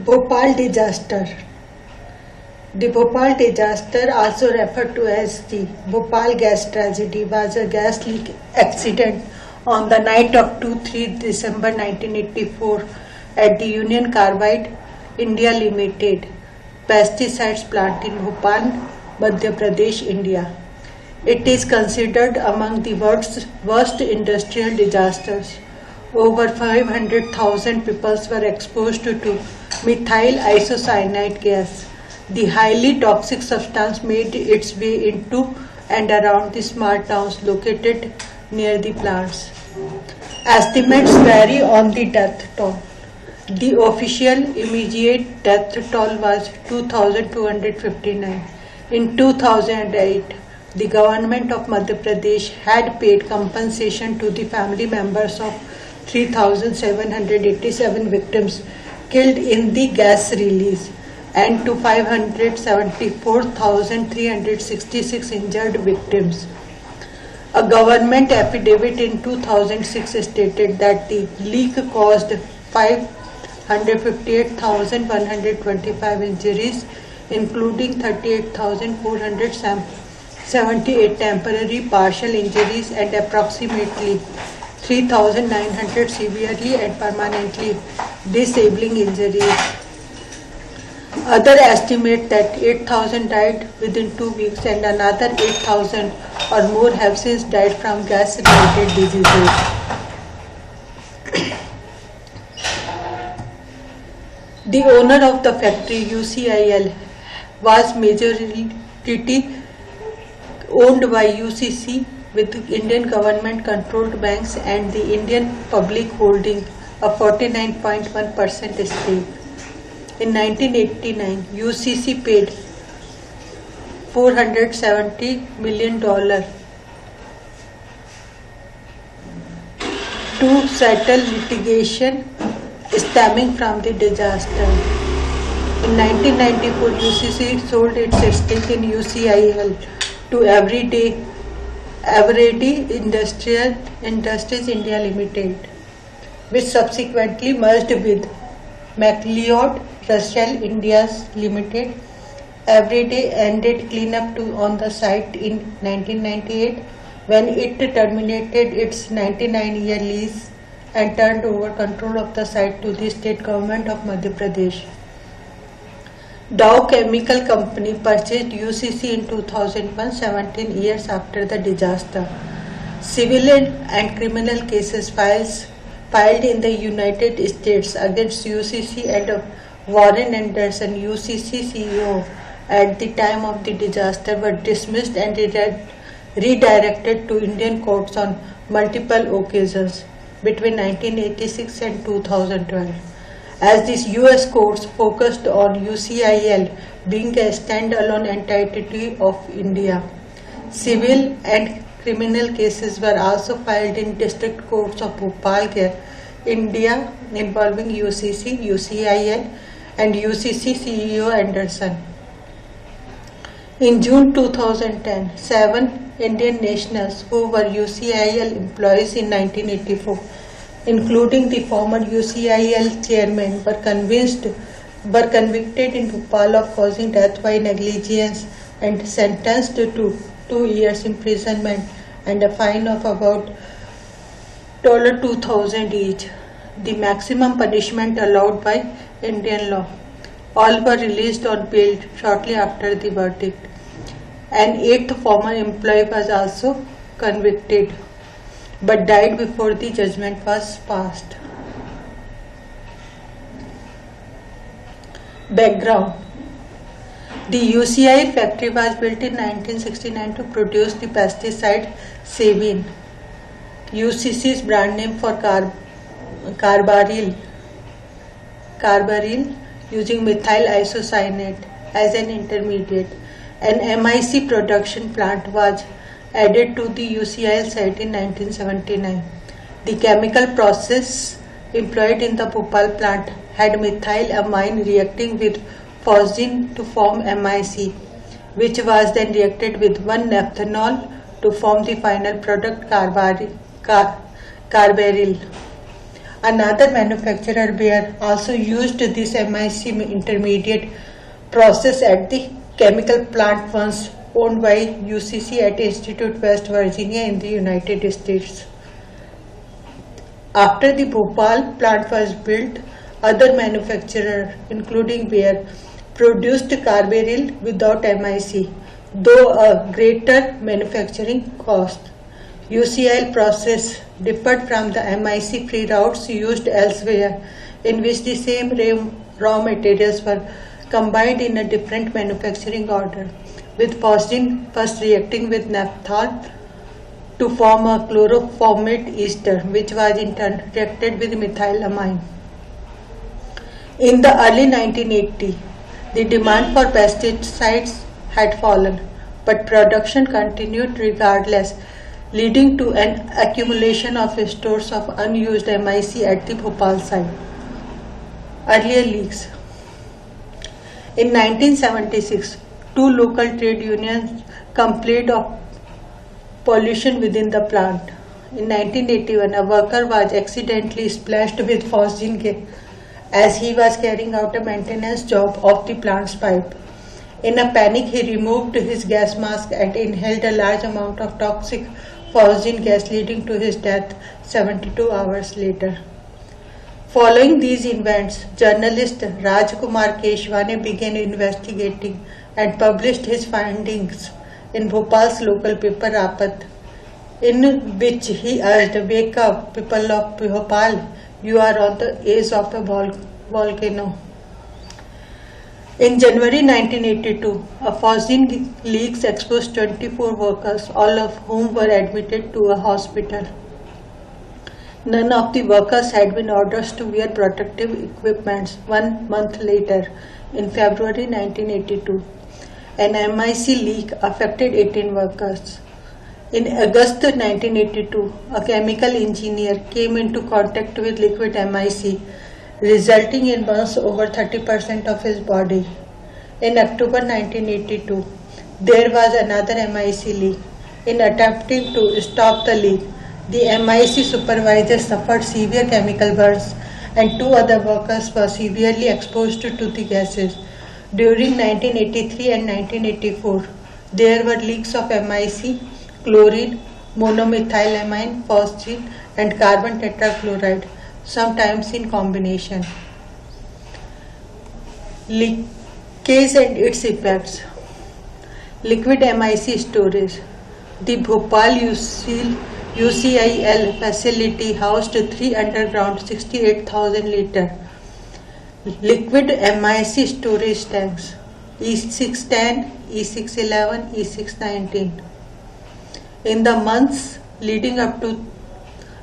Bhopal disaster. The Bhopal disaster, also referred to as the Bhopal gas tragedy, was a gas leak accident on the night of 2-3 December 1984 at the Union Carbide India Limited pesticides plant in Bhopal, Madhya Pradesh, India. It is considered among the world's worst industrial disasters. Over 500,000 people were exposed to methyl isocyanate gas. The highly toxic substance made its way into and around the small towns located near the plants. Estimates vary on the death toll. The official immediate death toll was 2,259. In 2008, the government of Madhya Pradesh had paid compensation to the family members of 3,787 victims killed in the gas release and to 574,366 injured victims. A government affidavit in 2006 stated that the leak caused 558,125 injuries, including 38,478 temporary partial injuries and approximately 3,900 severely and permanently disabling injuries. Others estimate that 8,000 died within 2 weeks and another 8,000 or more have since died from gas-related diseases. The owner of the factory, UCIL, was majority owned by UCC, with Indian government-controlled banks and the Indian public holding a 49.1% stake. In 1989, UCC paid $470 million to settle litigation stemming from the disaster. In 1994, UCC sold its stake in UCIL to Eveready Industries India Limited, which subsequently merged with McLeod Russell India Limited. Eveready ended cleanup on the site in 1998 when it terminated its 99-year lease and turned over control of the site to the state government of Madhya Pradesh. Dow Chemical Company purchased UCC in 2001, 17 years after the disaster. Civil and criminal cases filed in the United States against UCC and Warren Anderson, UCC CEO, at the time of the disaster were dismissed and redirected to Indian courts on multiple occasions between 1986 and 2012. As these US courts focused on UCIL being a standalone entity of India. Civil and criminal cases were also filed in district courts of Bhopal, India, involving UCC, UCIL and UCC CEO Anderson. In June 2010, 7 Indian nationals who were UCIL employees in 1984, including the former UCIL chairman, were convicted in Bhopal of causing death by negligence and sentenced to 2 years imprisonment and a fine of about $2,000 each, the maximum punishment allowed by Indian law. All were released on bail shortly after the verdict. An 8th former employee was also convicted but died before the judgment was passed. Background. The UCIL factory was built in 1969 to produce the pesticide Sevin, UCC's brand name for carbaryl, using methyl isocyanate as an intermediate. An MIC production plant was added to the UCIL site in 1979. The chemical process employed in the Bhopal plant had methylamine reacting with phosgene to form MIC, which was then reacted with 1-naphthenol to form the final product carbaryl. Another manufacturer, Bayer, also used this MIC intermediate process at the chemical plant once owned by UCC at Institute West Virginia in the United States. After the Bhopal plant was built, other manufacturers, including Bayer, produced carbaryl without MIC, though a greater manufacturing cost. UCL process differed from the MIC-free routes used elsewhere, in which the same raw materials were combined in a different manufacturing order, with phosgene first reacting with naphthol to form a chloroformate ester, which was in turn reacted with methylamine. In the early 1980s, the demand for pesticides had fallen, but production continued regardless, leading to an accumulation of stores of unused MIC at the Bhopal site. Earlier leaks. In 1976, two local trade unions complained of pollution within the plant. In 1981, a worker was accidentally splashed with phosgene gas as he was carrying out a maintenance job of the plant's pipe. In a panic, he removed his gas mask and inhaled a large amount of toxic phosgene gas, leading to his death 72 hours later. Following these events, journalist Rajkumar Keshwane began investigating and published his findings in Bhopal's local paper Aapat, in which he urged, "Wake up, people of Bhopal, you are on the edge of a volcano." In January 1982, a phosgene leaks exposed 24 workers, all of whom were admitted to a hospital. None of the workers had been ordered to wear protective equipment. 1 month later, in February 1982, an MIC leak affected 18 workers. In August 1982, a chemical engineer came into contact with liquid MIC, resulting in burns over 30% of his body. In October 1982, there was another MIC leak. In attempting to stop the leak, the MIC supervisor suffered severe chemical burns and two other workers were severely exposed to the gases. During 1983 and 1984, there were leaks of MIC, chlorine, monomethylamine, phosgene, and carbon tetrachloride, sometimes in combination. Leakage and its effects. Liquid MIC storage. The Bhopal UCIL facility housed 3 underground 68,000 litre liquid MIC storage tanks, E610, E611, E619. In the months leading up to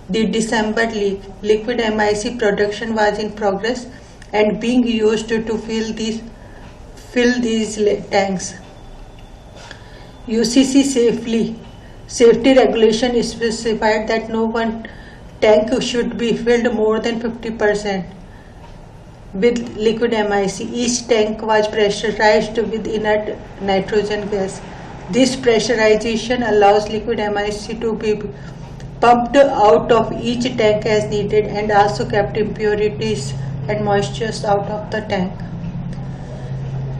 the December leak, liquid MIC production was in progress and being used to fill these tanks. UCC safety regulation specified that no one tank should be filled more than 50% with liquid MIC. Each tank was pressurized with inert nitrogen gas. This pressurization allows liquid MIC to be pumped out of each tank as needed and also kept impurities and moistures out of the tank.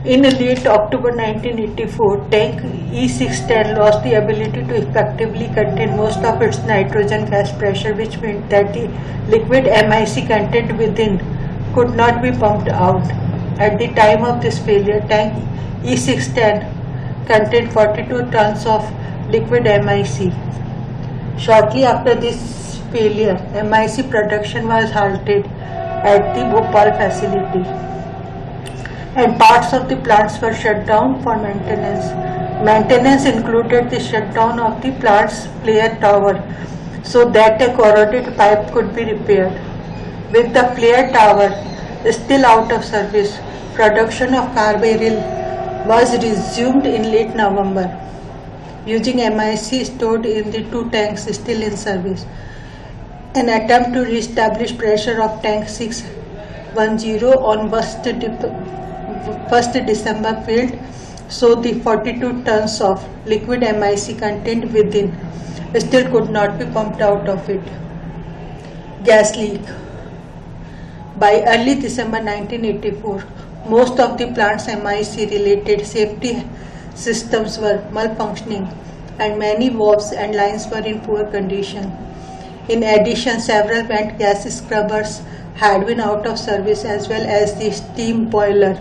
In late October 1984, tank E610 lost the ability to effectively contain most of its nitrogen gas pressure, which meant that the liquid MIC content within could not be pumped out. At the time of this failure, tank E610 contained 42 tons of liquid MIC. Shortly after this failure, MIC production was halted at the Bhopal facility, and parts of the plants were shut down for maintenance. Maintenance included the shutdown of the plant's flare tower so that a corroded pipe could be repaired. With the flare tower still out of service, production of carbaryl was resumed in late November, using MIC stored in the 2 tanks still in service. An attempt to re-establish pressure of tank 610 on 1st December failed, so the 42 tons of liquid MIC contained within still could not be pumped out of it. Gas leak. By early December 1984, most of the plant's MIC-related safety systems were malfunctioning and many valves and lines were in poor condition. In addition, several vent gas scrubbers had been out of service as well as the steam boiler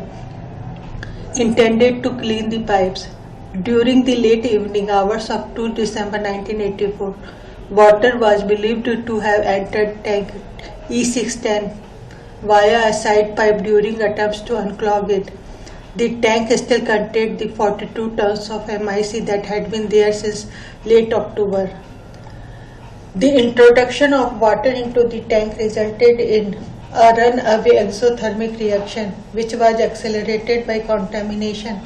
intended to clean the pipes. During the late evening hours of 2 December 1984, water was believed to have entered tank E610 via a side pipe during attempts to unclog it. The tank still contained the 42 tons of MIC that had been there since late October. The introduction of water into the tank resulted in a runaway exothermic reaction, which was accelerated by contamination,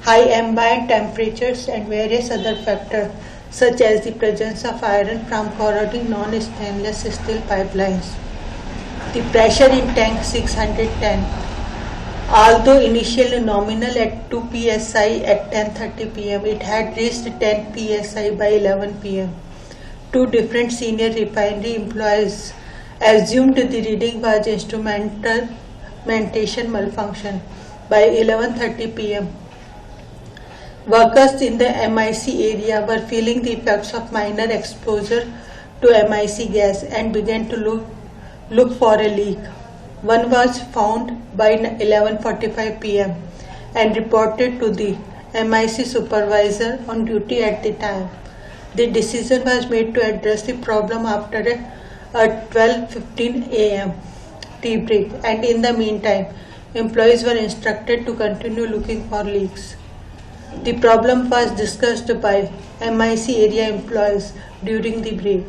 high ambient temperatures, and various other factors, such as the presence of iron from corroding non-stainless steel pipelines. The pressure in tank 610, although initially nominal at 2 psi at 10:30 pm, it had reached 10 psi by 11 pm. Two different senior refinery employees assumed the reading was instrumentation malfunction. By 11:30 pm, workers in the MIC area were feeling the effects of minor exposure to MIC gas and began to look for a leak. One was found by 11:45 pm and reported to the MIC supervisor on duty at the time. The decision was made to address the problem after a 12:15 am tea break, and in the meantime, employees were instructed to continue looking for leaks. The problem was discussed by MIC area employees during the break.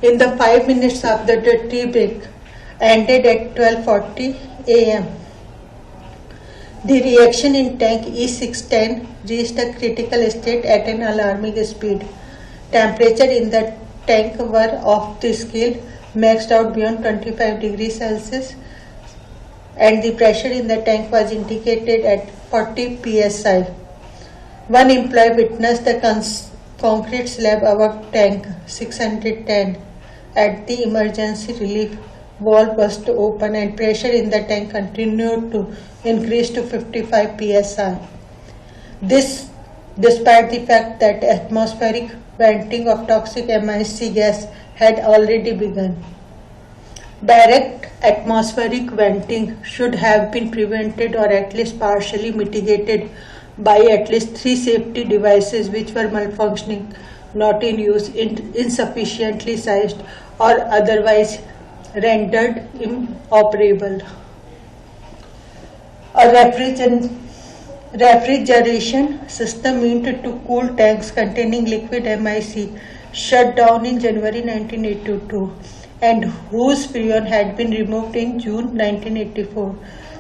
In the 5 minutes of the tea break ended at 12:40 am, the reaction in tank E610 reached a critical state at an alarming speed. Temperature in the tank were off the scale, maxed out beyond 25 degrees Celsius, and the pressure in the tank was indicated at 40 psi. One employee witnessed the concrete slab above tank 610 at the emergency relief valve burst open, and pressure in the tank continued to increase to 55 psi. This despite the fact that atmospheric venting of toxic MIC gas had already begun. Direct atmospheric venting should have been prevented or at least partially mitigated by at least 3 safety devices which were malfunctioning, not in use, insufficiently sized, or otherwise rendered inoperable. A refrigeration system meant to cool tanks containing liquid MIC shut down in January 1982 and whose freon had been removed in June 1984.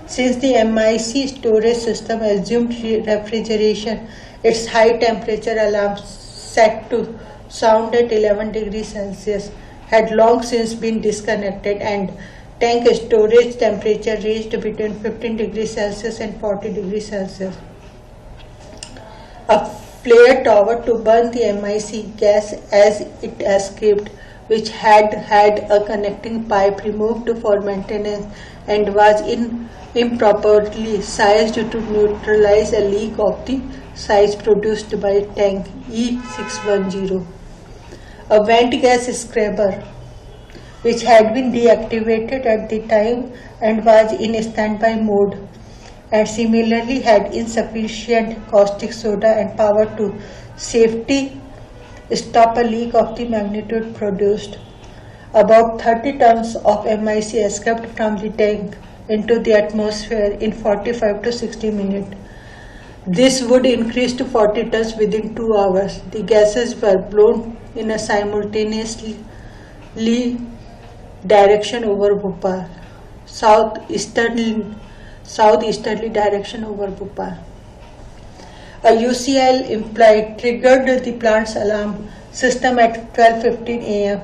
Since the MIC storage system assumed refrigeration, its high temperature alarm set to sound at 11 degrees Celsius had long since been disconnected, and tank storage temperature reached between 15 degrees Celsius and 40 degrees Celsius. A flare tower to burn the MIC gas as it escaped, which had a connecting pipe removed for maintenance and was improperly sized to neutralize a leak of the size produced by tank E610. A vent gas scrubber, which had been deactivated at the time and was in standby mode, and similarly had insufficient caustic soda and power to safely stop a leak of the magnitude produced. About 30 tons of MIC escaped from the tank into the atmosphere in 45 to 60 minutes. This would increase to 40 tons within 2 hours. The gases were blown in a simultaneously direction over Bhopal, southeasterly direction over Bhopal. A UCL employee triggered the plant's alarm system at 12:15 am.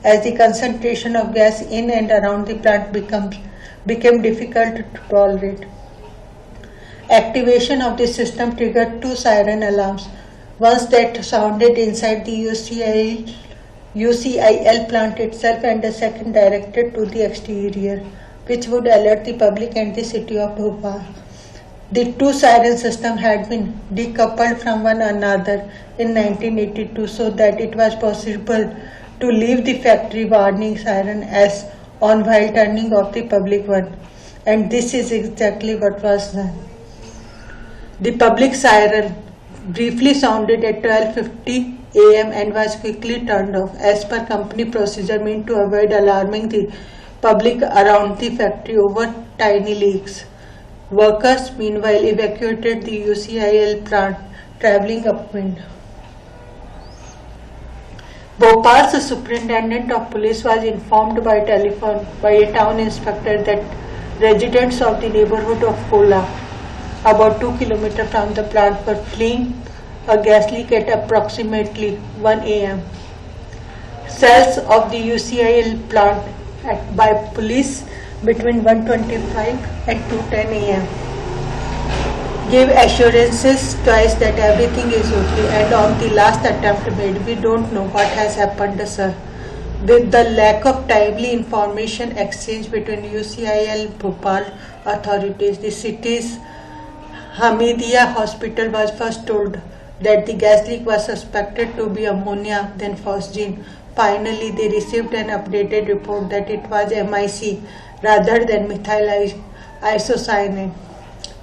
As the concentration of gas in and around the plant became difficult to tolerate. Activation of the system triggered 2 siren alarms, one that sounded inside the UCIL plant itself and a second directed to the exterior. which would alert the public and the city of Bhopal. The two siren systems had been decoupled from one another in 1982 so that it was possible to leave the factory warning siren as on while turning off the public one. And this is exactly what was done. The public siren briefly sounded at 12:50 a.m. and was quickly turned off as per company procedure meant to avoid alarming the public around the factory over tiny leaks. Workers meanwhile evacuated the UCIL plant travelling upwind. Bhopal's superintendent of police was informed by telephone by a town inspector that residents of the neighborhood of Kola, about 2 km from the plant, were fleeing a gas leak at approximately 1 a.m. Cells of the UCIL plant by police between 1:25 and 2:10 a.m. gave assurances twice that everything is okay, and on the last attempt made, we don't know what has happened, sir. With the lack of timely information exchange between UCIL Bhopal authorities, the city's Hamidiya hospital was first told that the gas leak was suspected to be ammonia, then phosgene. Finally, they received an updated report that it was MIC rather than methyl isocyanate,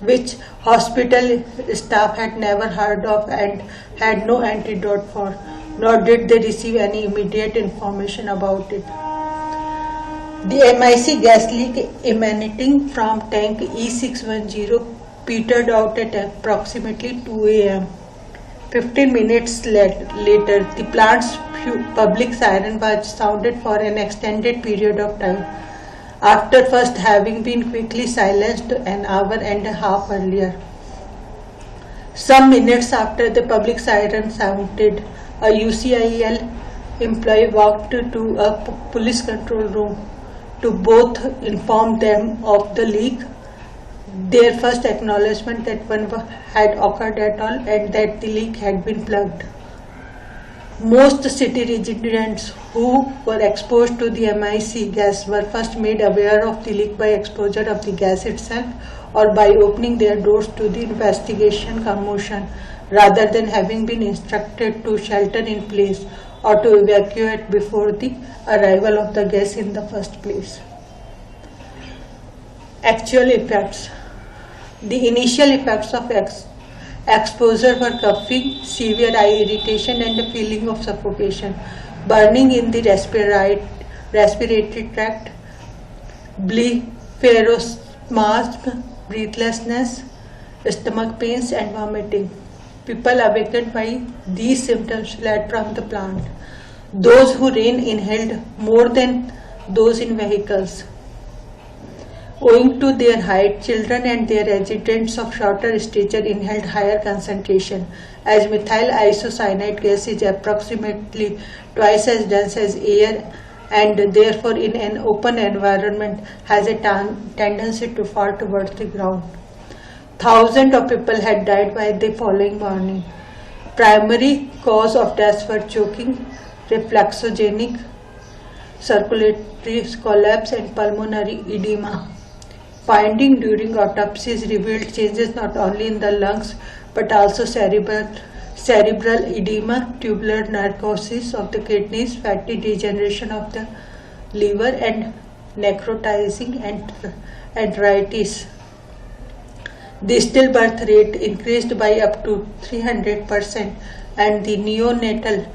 which hospital staff had never heard of and had no antidote for, nor did they receive any immediate information about it. The MIC gas leak emanating from tank E610 petered out at approximately 2 a.m. 15 minutes later, the plant's public siren was sounded for an extended period of time, after first having been quickly silenced an hour and a half earlier. Some minutes after the public siren sounded, a UCIL employee walked to a police control room to both inform them of the leak, their first acknowledgement that one had occurred at all and that the leak had been plugged. Most city residents who were exposed to the MIC gas were first made aware of the leak by exposure of the gas itself or by opening their doors to the investigation commotion, rather than having been instructed to shelter in place or to evacuate before the arrival of the gas in the first place. Actual effects. The initial effects of exposure were coughing, severe eye irritation and a feeling of suffocation, burning in the respiratory tract, blepharospasm, breathlessness, stomach pains and vomiting. People awakened by these symptoms fled from the plant. Those who ran inhaled more than those in vehicles. Owing to their height, children and their residents of shorter stature inhaled higher concentration, as methyl isocyanate gas is approximately twice as dense as air and therefore in an open environment has a tendency to fall towards the ground. Thousands of people had died by the following morning. Primary cause of deaths were choking, reflexogenic, circulatory collapse and pulmonary edema. Finding during autopsies revealed changes not only in the lungs but also cerebral edema, tubular necrosis of the kidneys, fatty degeneration of the liver and necrotizing arthritis. The stillbirth rate increased by up to 300% and the neonatal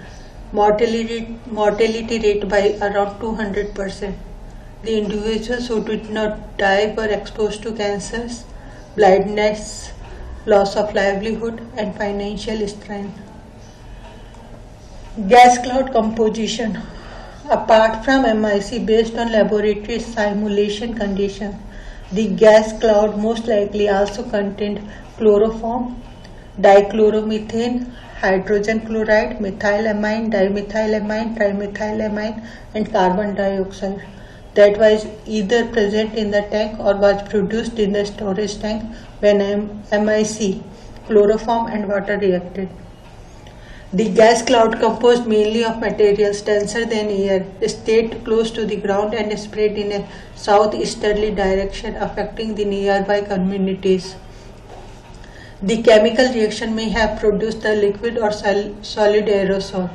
mortality rate by around 200%. The individuals who did not die were exposed to cancers, blindness, loss of livelihood and financial strain. Gas cloud composition. Apart from MIC based on laboratory simulation conditions, the gas cloud most likely also contained chloroform, dichloromethane, hydrogen chloride, methylamine, dimethylamine, trimethylamine and carbon dioxide that was either present in the tank or was produced in the storage tank when MIC, chloroform and water reacted. The gas cloud, composed mainly of materials denser than air, stayed close to the ground and spread in a southeasterly direction, affecting the nearby communities. The chemical reaction may have produced a liquid or solid aerosol.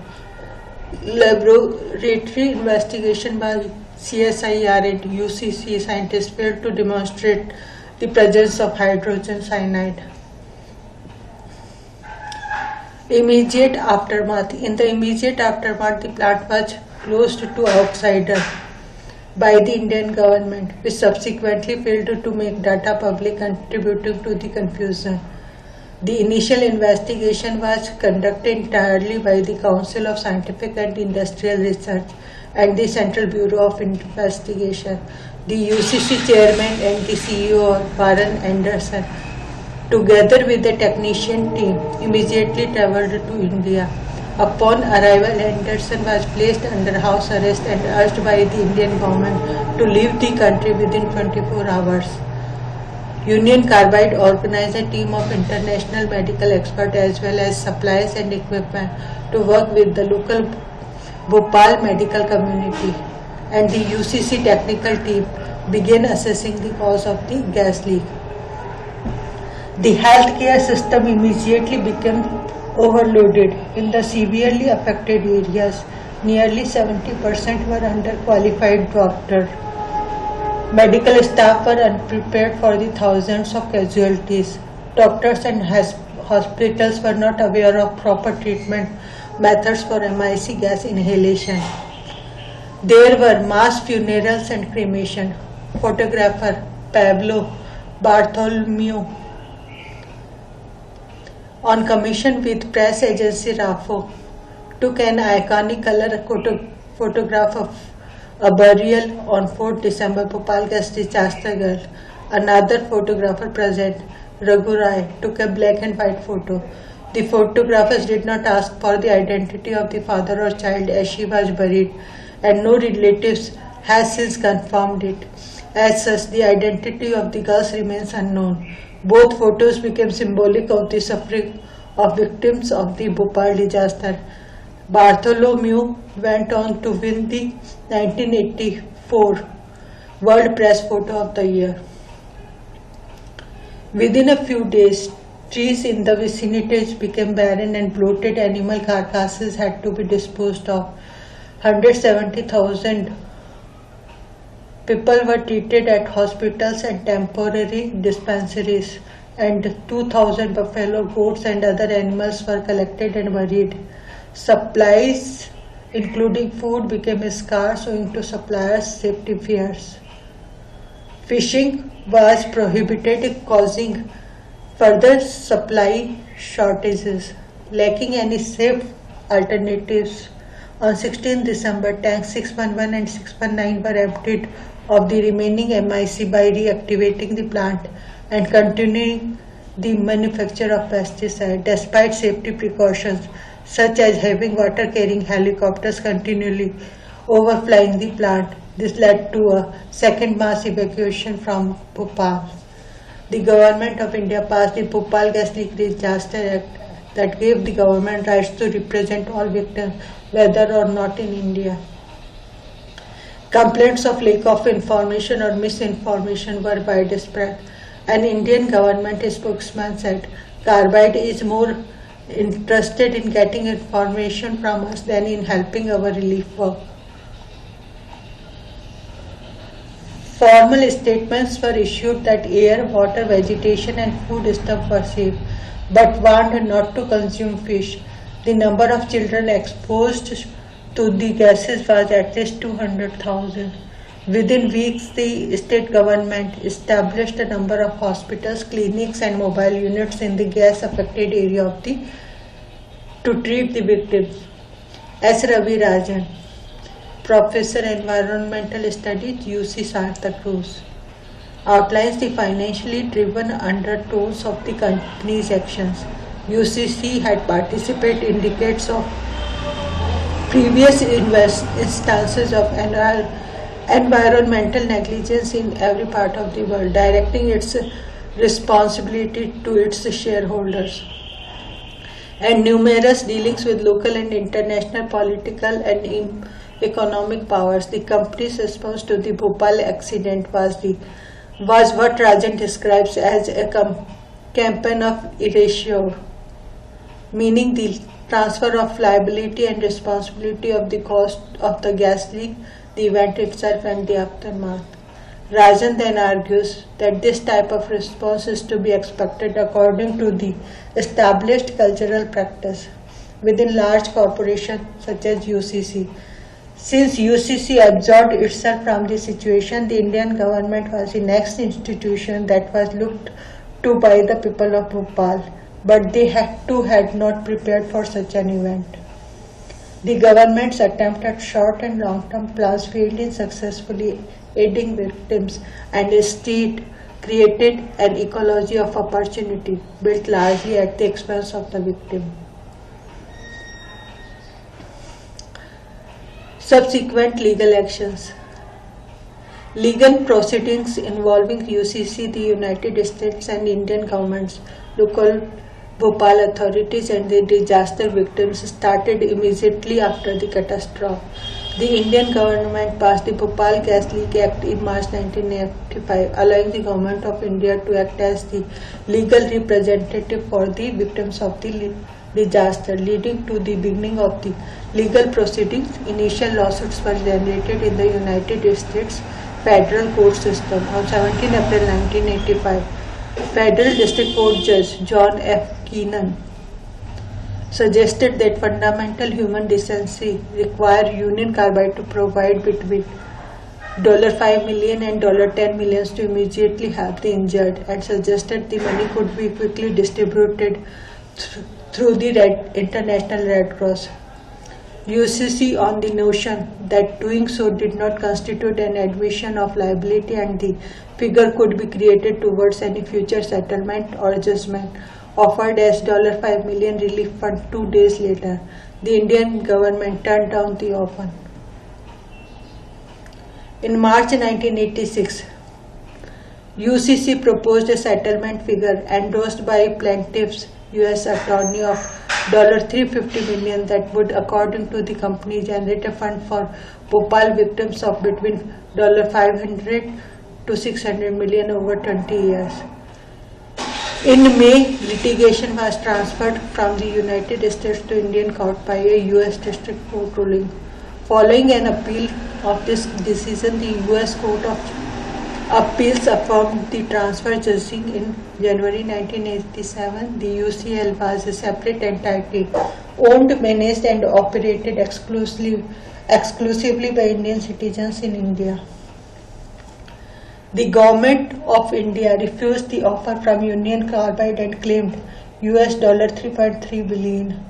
Laboratory investigation by CSIR and UCC scientists failed to demonstrate the presence of hydrogen cyanide. Immediate aftermath. In the immediate aftermath, the plant was closed to outsiders by the Indian government, which subsequently failed to make data public, contributing to the confusion. The initial investigation was conducted entirely by the Council of Scientific and Industrial Research and the Central Bureau of Investigation. The UCC chairman and the CEO, Warren Anderson, together with the technician team, immediately travelled to India. Upon arrival, Anderson was placed under house arrest and urged by the Indian government to leave the country within 24 hours. Union Carbide organized a team of international medical experts as well as supplies and equipment to work with the local Bhopal medical community, and the UCC technical team began assessing the cause of the gas leak. The healthcare system immediately became overloaded. In the severely affected areas, nearly 70% were underqualified doctors. Medical staff were unprepared for the thousands of casualties. Doctors and hospitals were not aware of proper treatment methods for MIC gas inhalation. There were mass funerals and cremation. Photographer Pablo Bartholomew, on commission with press agency RAFO, took an iconic color photograph of a burial on 4th December, Bhopal gas disaster girl. Another photographer present, Raghu Rai, took a black and white photo. The photographers did not ask for the identity of the father or child as she was buried, and no relatives has since confirmed it. As such, the identity of the girls remains unknown. Both photos became symbolic of the suffering of victims of the Bhopal disaster. Bartholomew went on to win the 1984 World Press Photo of the Year. Within a few days, trees in the vicinity became barren and bloated animal carcasses had to be disposed of. 170,000 people were treated at hospitals and temporary dispensaries, and 2,000 buffalo, goats and other animals were collected and buried. Supplies, including food, became scarce owing to suppliers' safety fears. Fishing was prohibited, causing further supply shortages. Lacking any safe alternatives, on 16 December, tanks 611 and 619 were emptied of the remaining MIC by reactivating the plant and continuing the manufacture of pesticide despite safety precautions such as having water-carrying helicopters continually overflying the plant. This led to a second mass evacuation from Bhopal. The Government of India passed the Bhopal Gas Leak Disaster Act that gave the government rights to represent all victims, whether or not in India. Complaints of lack of information or misinformation were widespread. An Indian government spokesman said, "Carbide is more interested in getting information from us than in helping our relief work." Formal statements were issued that air, water, vegetation and food stuff were safe, but warned not to consume fish. The number of children exposed to the gases was at least 200,000. Within weeks, the state government established a number of hospitals, clinics and mobile units in the gas-affected area of to treat the victims. S. Ravi Rajan, Professor Environmental Studies, UC Santa Cruz, outlines the financially driven undertones of the company's actions. UCC had participated in decades of previous instances of environmental negligence in every part of the world, directing its responsibility to its shareholders. and numerous dealings with local and international political and economic powers. The company's response to the Bhopal accident was what Rajan describes as a campaign of erasure, meaning the transfer of liability and responsibility of the cost of the gas leak, the event itself and the aftermath. Rajan then argues that this type of response is to be expected according to the established cultural practice within large corporations such as UCC. Since UCC absorbed itself from the situation, the Indian government was the next institution that was looked to by the people of Bhopal, but they had not prepared for such an event. The government's attempt at short and long-term plans failed in successfully aiding victims and instead created an ecology of opportunity built largely at the expense of the victim. Subsequent legal actions. Legal proceedings involving UCC, the United States and Indian governments, local Bhopal authorities and the disaster victims started immediately after the catastrophe. The Indian government passed the Bhopal Gas Leak Act in March 1985, allowing the Government of India to act as the legal representative for the victims of the disaster, leading to the beginning of the legal proceedings. Initial lawsuits were generated in the United States federal court system. On 17 April 1985, Federal District Court Judge John F. Keenan suggested that fundamental human decency require Union Carbide to provide between $5 million and $10 million to immediately help the injured, and suggested the money could be quickly distributed through the International Red Cross. UCC, on the notion that doing so did not constitute an admission of liability and the figure could be created towards any future settlement or judgment, offered as $5 million relief fund 2 days later. The Indian government turned down the offer. In March 1986, UCC proposed a settlement figure endorsed by plaintiff's U.S. attorney of $350 million that would, according to the company, generate a fund for Bhopal victims of between $500 to $600 million over 20 years. In May, litigation was transferred from the United States to Indian court by a U.S. District Court ruling. Following an appeal of this decision, the U.S. Court of Appeals affirmed the transfer, judging in January 1987 the UCL was a separate entity, owned, managed and operated exclusively by Indian citizens in India. The Government of India refused the offer from Union Carbide and claimed $3.3 billion.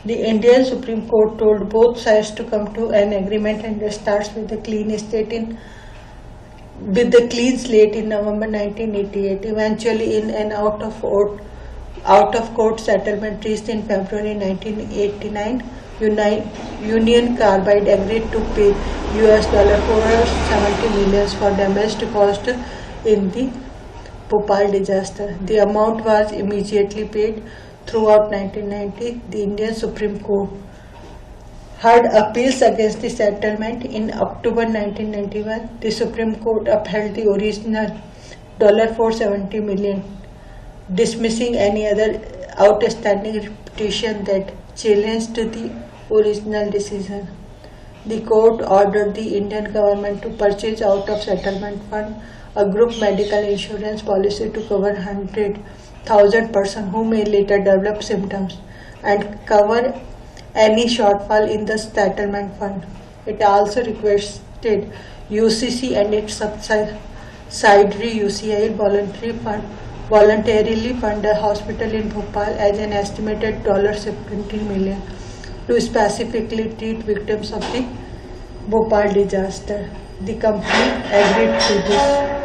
The Indian Supreme Court told both sides to come to an agreement and starts with the clean slate in November 1988. Eventually, in an out of court settlement reached in February 1989, Union Carbide agreed to pay $470 million for damage caused in the Bhopal disaster. The amount was immediately paid. Throughout 1990, the Indian Supreme Court heard appeals against the settlement. In October 1991, the Supreme Court upheld the original $470 million, dismissing any other outstanding petition that challenged the original decision. The court ordered the Indian government to purchase out of settlement fund a group medical insurance policy to cover 100,000 persons who may later develop symptoms and cover any shortfall in the settlement fund. It also requested UCC and its subsidiary UCIL voluntarily fund a hospital in Bhopal as an estimated $17 million to specifically treat victims of the Bhopal disaster. The company agreed to this.